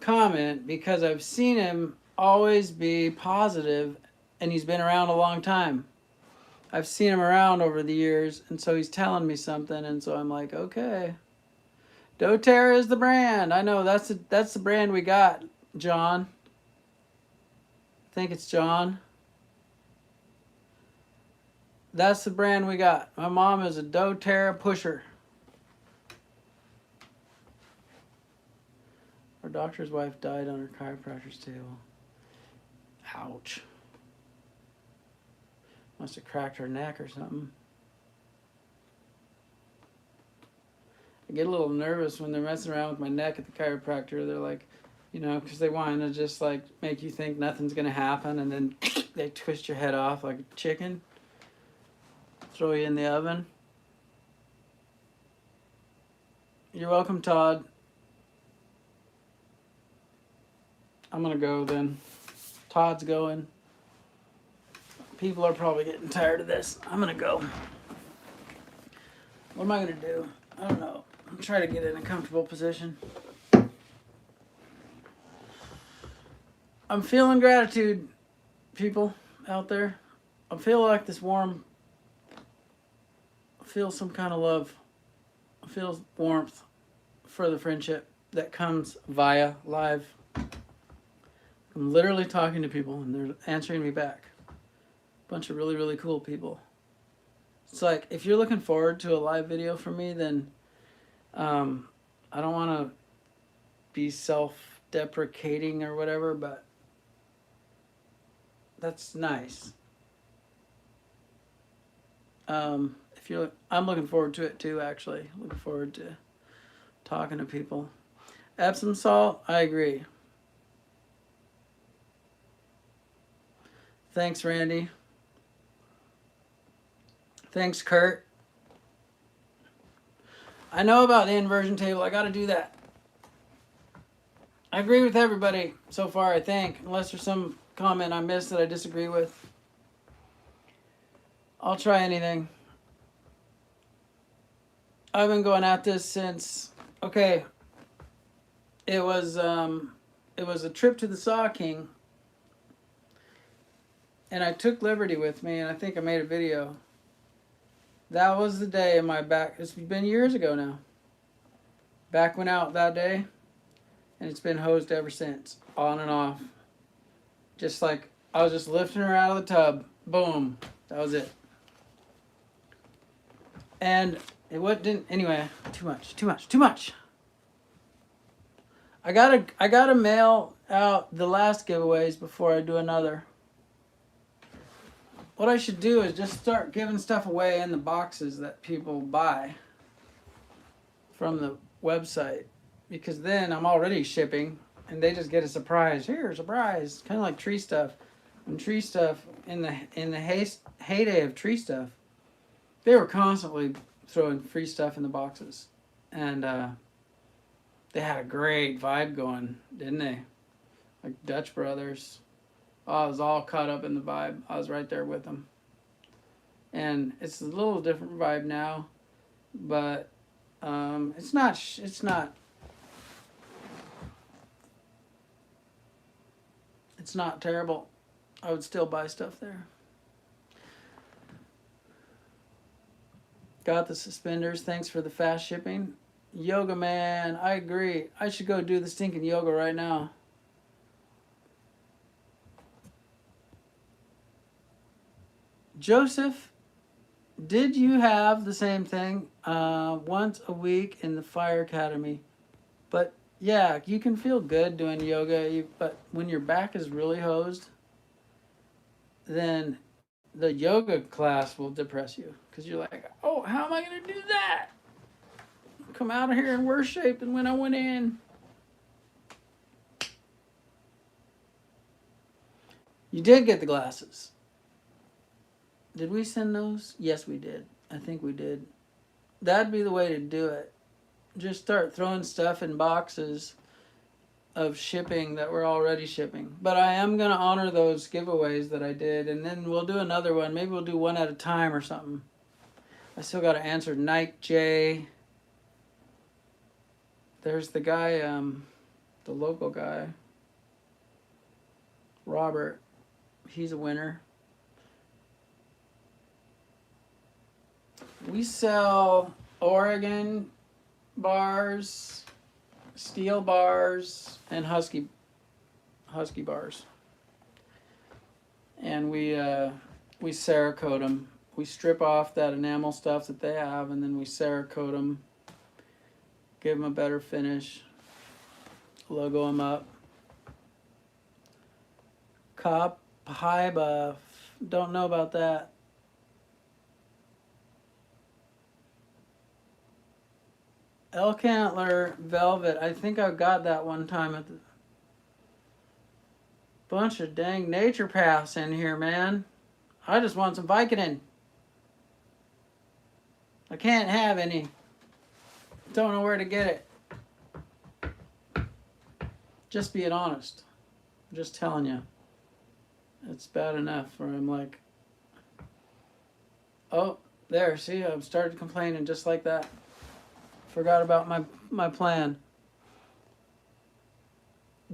comment because I've seen him always be positive, and he's been around a long time. I've seen him around over the years, and so he's telling me something, and so I'm like, okay. doTERRA is the brand. I know that's the brand we got, John. I think it's John. That's the brand we got. My mom is a doTERRA pusher. Our doctor's wife died on her chiropractor's table. Ouch. Must have cracked her neck or something. I get a little nervous when they're messing around with my neck at the chiropractor. They're like, you know, because they want to just like make you think nothing's going to happen, and then they twist your head off like a chicken. Throw you in the oven. You're welcome, Todd. I'm going to go then. Todd's going. People are probably getting tired of this. I'm going to go. What am I going to do? I don't know. I'm trying to get in a comfortable position. I'm feeling gratitude, people out there. I feel like this warm. I feel some kind of love. I feel warmth for the friendship that comes via live. I'm literally talking to people and they're answering me back. A bunch of really, really cool people. It's like, if you're looking forward to a live video from me, then I don't want to be self-deprecating or whatever, but that's nice. I'm looking forward to it too, actually. Looking forward to talking to people. Epsom salt, I agree. Thanks, Randy. Thanks, Kurt. I know about the inversion table. I got to do that. I agree with everybody so far, I think, unless there's some comment I missed that I disagree with. I'll try anything. I've been going at this since, okay, it was a trip to the Saw King, and I took Liberty with me, and I think I made a video. That was the day in my back. It's been years ago now. Back went out that day, and it's been hosed ever since, on and off. Just like, I was just lifting her out of the tub. Boom. That was it. And anyway, too much. I gotta mail out the last giveaways before I do another. What I should do is just start giving stuff away in the boxes that people buy from the website, because then I'm already shipping and they just get a surprise. Here, surprise. Kind of like Tree Stuff. When Tree Stuff, in the heyday of Tree Stuff, they were constantly throwing free stuff in the boxes. And they had a great vibe going, didn't they? Like Dutch Brothers. Oh, I was all caught up in the vibe. I was right there with them. And it's a little different vibe now, but it's not terrible. I would still buy stuff there. Got the suspenders. Thanks for the fast shipping. Yoga man, I agree. I should go do the stinking yoga right now. Joseph, did you have the same thing once a week in the fire academy? But yeah, you can feel good doing yoga, but when your back is really hosed, then the yoga class will depress you because you're like, oh, how am I going to do that? Come out of here in worse shape than when I went in. You did get the glasses. Did we send those? Yes, we did. I think we did. That'd be the way to do it. Just start throwing stuff in boxes of shipping that we're already shipping. But I am going to honor those giveaways that I did, and then we'll do another one. Maybe we'll do one at a time or something. I still got to answer Nike J. There's the guy, the local guy, Robert. He's a winner. We sell Oregon bars, steel bars, and husky bars. And we Cerakote them. We strip off that enamel stuff that they have, and then we Cerakote them. Give them a better finish. Logo them up. Cop High Buff. Don't know about that. Elk Antler Velvet. I think I got that one time at the... Bunch of dang nature paths in here, man. I just want some Vicodin. I can't have any. Don't know where to get it. Just being honest. I'm just telling you. It's bad enough where I'm like, oh, there, see, I've started complaining just like that. Forgot about my plan.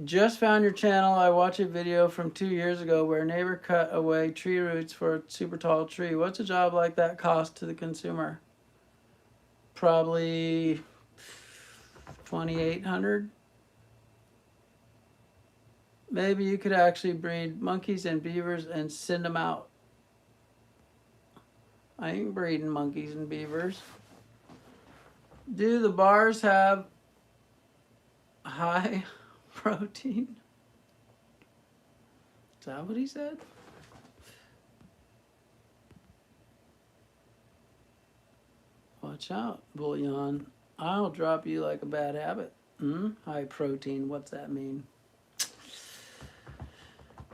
Just found your channel. I watched a video from 2 years ago where a neighbor cut away tree roots for a super tall tree. What's a job like that cost to the consumer? Probably $2,800. Maybe you could actually breed monkeys and beavers and send them out. I ain't breeding monkeys and beavers. Do the bars have high protein? Is that what he said? Watch out, Bullion. I'll drop you like a bad habit. High protein, what's that mean?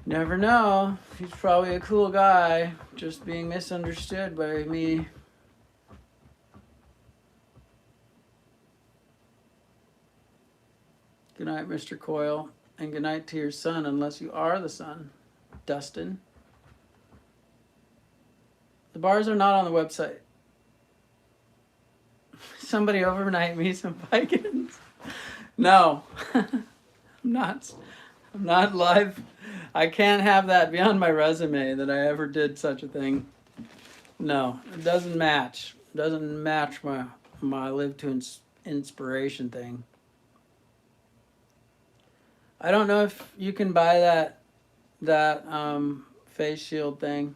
Never know. He's probably a cool guy, just being misunderstood by me. Good night, Mr. Coyle, and good night to your son, unless you are the son, Dustin. The bars are not on the website. Somebody overnight me some Vikings. No, I'm not live. I can't have that be on my resume that I ever did such a thing. No, it doesn't match. It doesn't match my live to inspiration thing. I don't know if you can buy that face shield thing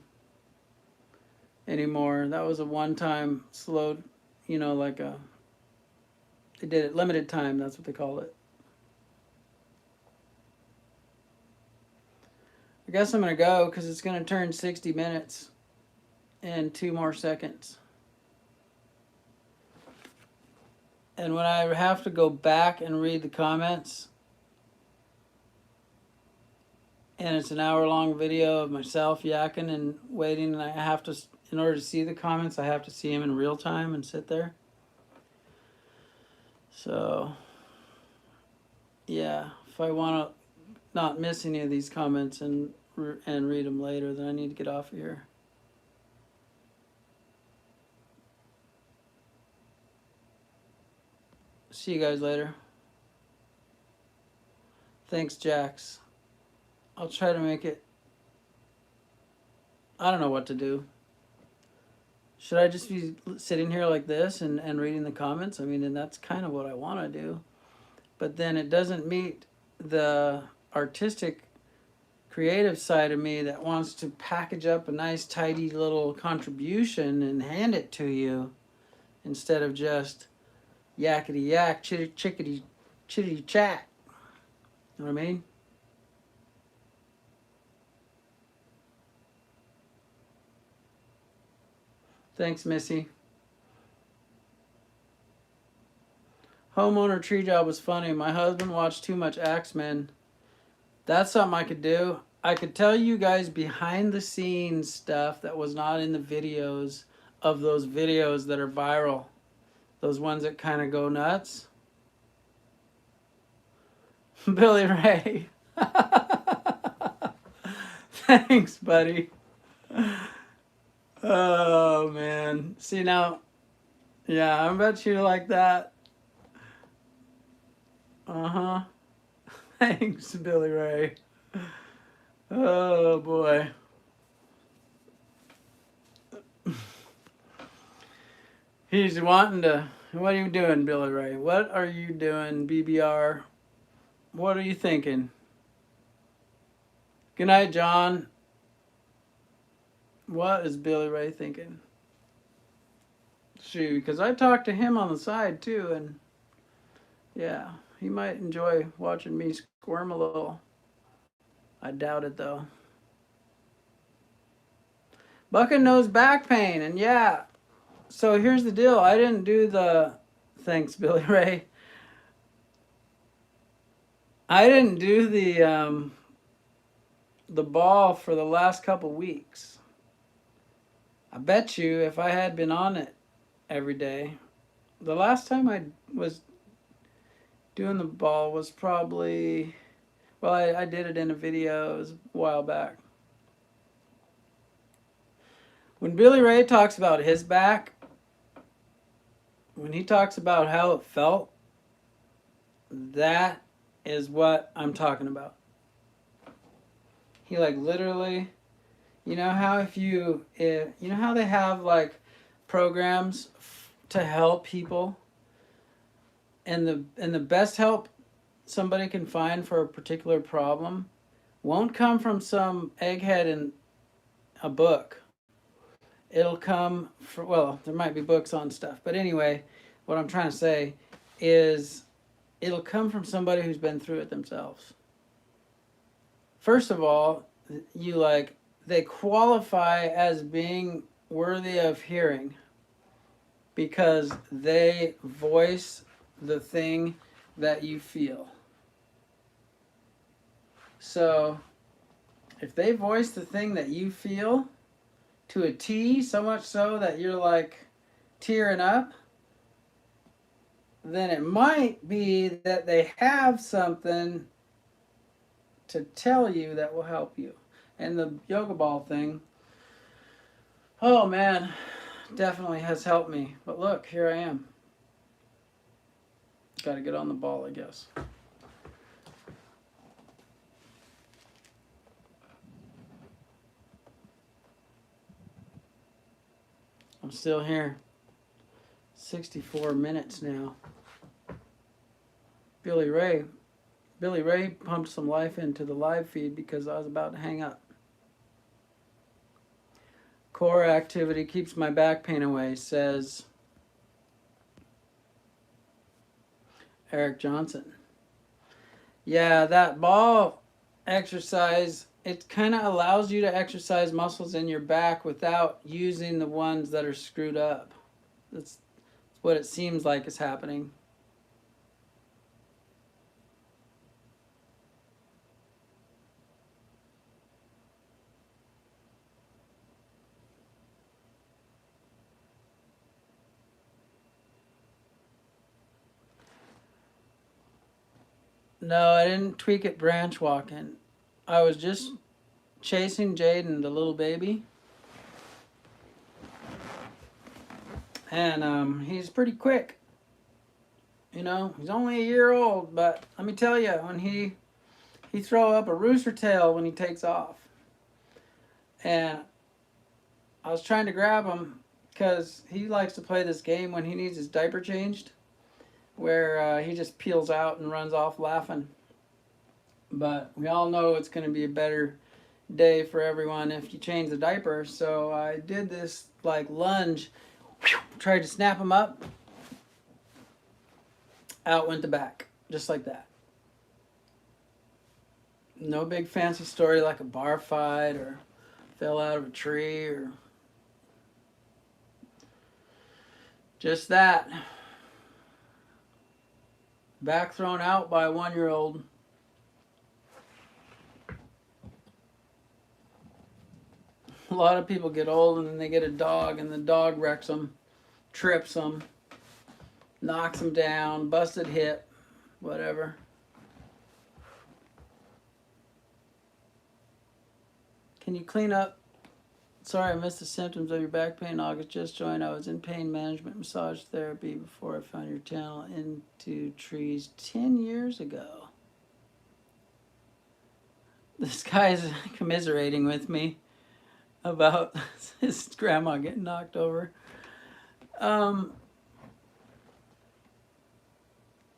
anymore. That was a one-time slow, like they did it limited time. That's what they call it. I guess I'm gonna go because it's gonna turn 60 minutes in 2 more seconds. And when I have to go back and read the comments, and it's an hour-long video of myself yakking and waiting, and I have to, in order to see the comments, I have to see them in real time and sit there. So, yeah, if I want to not miss any of these comments and read them later, then I need to get off of here. See you guys later. Thanks, Jax. I'll try to make it. I don't know what to do. Should I just be sitting here like this and reading the comments? I mean, and that's kind of what I want to do. But then it doesn't meet the artistic, creative side of me that wants to package up a nice, tidy little contribution and hand it to you instead of just yakety yak, chickity chitty chat. You know what I mean? Thanks, Missy. Homeowner tree job was funny. My husband watched too much X-Men. That's something I could do. I could tell you guys behind the scenes stuff that was not in the videos of those videos that are viral. Those ones that kind of go nuts. Billy Ray. Thanks, buddy. Oh, man. See, now, yeah, I bet you like that. Uh-huh. Thanks, Billy Ray. Oh, boy. He's wanting to... What are you doing, Billy Ray? What are you doing, BBR? What are you thinking? Good night, John. What is Billy Ray thinking? Shoot, because I talked to him on the side, too, and... Yeah, he might enjoy watching me squirm a little. I doubt it, though. Bucket knows back pain, and yeah. So here's the deal. I didn't do the... Thanks, Billy Ray. I didn't do the ball for the last couple weeks. I bet you if I had been on it every day, the last time I was doing the ball was probably, well, I did it in a video. It was a while back. When Billy Ray talks about his back, when he talks about how it felt, that is what I'm talking about. He like literally, you know how you know how they have like programs to help people, and the best help somebody can find for a particular problem won't come from some egghead in a book. It'll come from, well, there might be books on stuff, but anyway, what I'm trying to say is it'll come from somebody who's been through it themselves. First of all, they qualify as being worthy of hearing because they voice the thing that you feel. So if they voice the thing that you feel to a T, so much so that you're like tearing up, then it might be that they have something to tell you that will help you. And the yoga ball thing, oh man, definitely has helped me. But look, here I am. Got to get on the ball, I guess. I'm still here. 64 minutes now. Billy Ray pumped some life into the live feed because I was about to hang up. Core activity keeps my back pain away, says Eric Johnson. Yeah, that ball exercise, it kind of allows you to exercise muscles in your back without using the ones that are screwed up. That's what it seems like is happening. No, I didn't tweak it branch walking. I was just chasing Jaden, the little baby. And he's pretty quick. You know, he's only a year old, but let me tell you, when he throw up a rooster tail when he takes off. And I was trying to grab him because he likes to play this game when he needs his diaper changed, where he just peels out and runs off laughing. But we all know it's going to be a better day for everyone if you change the diaper. So I did this like lunge, tried to snap him up, out went the back, just like that. No big fancy story like a bar fight or fell out of a tree or just that. Back thrown out by a 1-year-old. A lot of people get old and then they get a dog and the dog wrecks them, trips them, knocks them down, busted hip, whatever. Can you clean up? Sorry, I missed the symptoms of your back pain in August. Just joined. I was in pain management massage therapy before I found your channel Into Trees 10 years ago. This guy is commiserating with me about his grandma getting knocked over.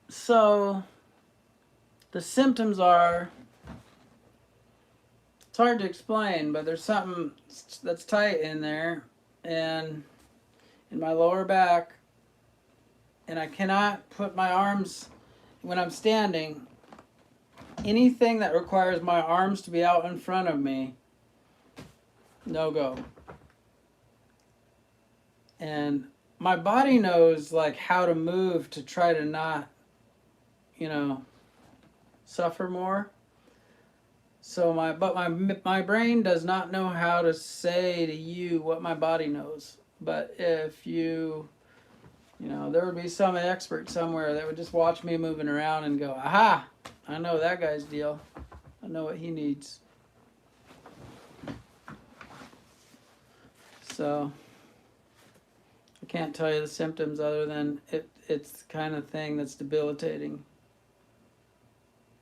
So the symptoms are, it's hard to explain, but there's something that's tight in there and in my lower back, and I cannot put my arms when I'm standing. Anything that requires my arms to be out in front of me, no go. And my body knows like how to move to try to not, suffer more. So my brain does not know how to say to you what my body knows. But if there would be some expert somewhere that would just watch me moving around and go, aha, I know that guy's deal. I know what he needs. So I can't tell you the symptoms other than it's the kind of thing that's debilitating.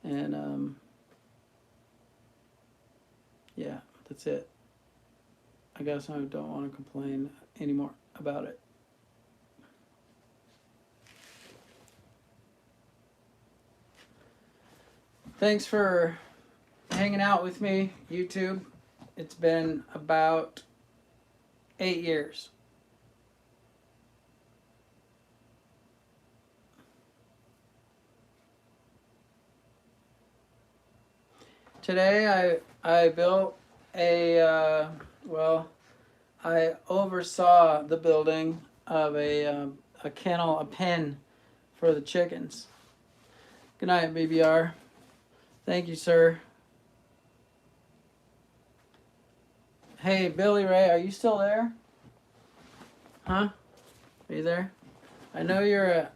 And yeah, that's it. I guess I don't want to complain anymore about it. Thanks for hanging out with me, YouTube. It's been about 8 years. Today I built I oversaw the building of a kennel, a pen for the chickens. Good night, BBR. Thank you, sir. Hey, Billy Ray, are you still there? Huh? Are you there? I know you're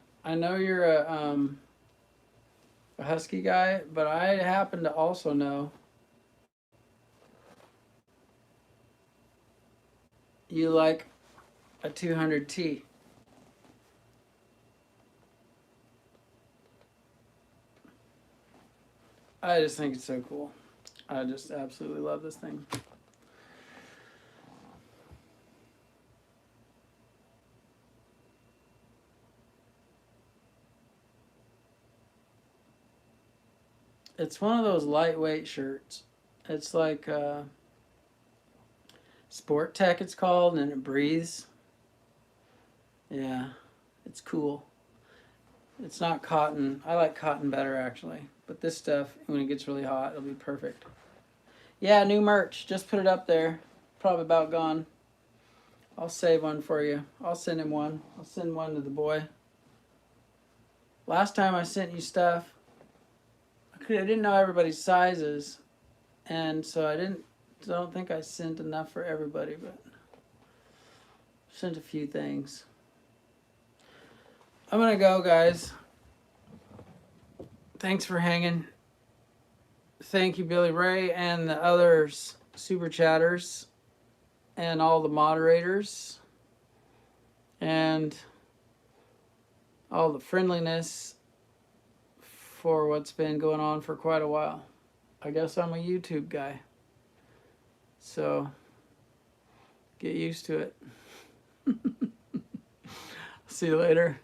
a husky guy, but I happen to also know you like a 200T. I just think it's so cool. I just absolutely love this thing. It's one of those lightweight shirts. It's like Sport Tech it's called, and it breathes. Yeah, it's cool. It's not cotton. I like cotton better actually. But this stuff, when it gets really hot, it'll be perfect. Yeah, new merch. Just put it up there. Probably about gone. I'll save one for you. I'll send him one. I'll send one to the boy. Last time I sent you stuff, I didn't know everybody's sizes, and so I don't think I sent enough for everybody, but sent a few things. I'm gonna go, guys. Thanks for hanging. Thank you, Billy Ray, and the other super chatters, and all the moderators, and all the friendliness for what's been going on for quite a while. I guess I'm a YouTube guy, so get used to it. See you later.